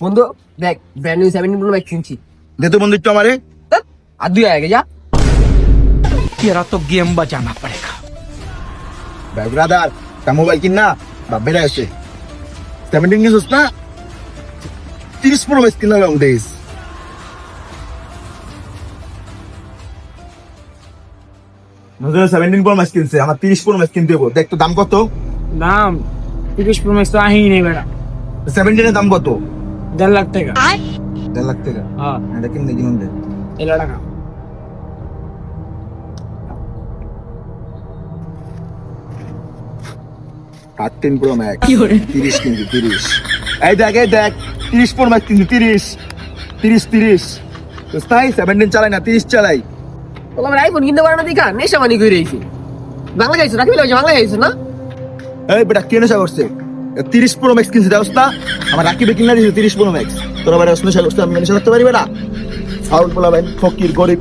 বন্ধু দেখ brand new 17 pro max কিনছি। দে তো বন্ধু একটু আমারে। আর 2 আগে যা। तेरा तो गेम बजाना पड़ेगा। ভাই ব্রাদার তা মোবাইল কিন না বাপ বেড়ে আসে 17 কিনছিস না 30 প্রো ম্যাক্স কিনলাম লং ডেজ। নজর 17 প্রো ম্যাক্স কিনছে, আমার 30 প্রো ম্যাক্স কিনতে হবে। দেখ তো দাম কত? दाम 30 प्रो मैक्स तो आ ही नहीं बेटा। 17 এর দাম কত? 1.5 लाख का। 1.5 লাখ টাকা। हाँ এটা কিনতে কিনুন দে। ये लड़का 13 প্রো ম্যাক্স 30 কিনছি 30। এই দেখ 30 প্রো ম্যাক্স কিনছি 30 তো তাই 17 চালাই না 30 চালাই। তোকে আমার আইফোন কিনতে পারে না দেখা নেশা মানি করে রয়েছি। বাংলা গাইছো রাখবি লাগছে বাংলা গাইছো না? এই বেটা কে নেশা করছে? 30 প্রো ম্যাক্স কিনছি দেওস না, আমার রাকিবে কিনা দিয়েছে 30 প্রো ম্যাক্স। তোরা বেটা নেশা করছে, আমি নেশা করতে পারি বেটা? ফাউল পোলা ভাই ফকির গরিব।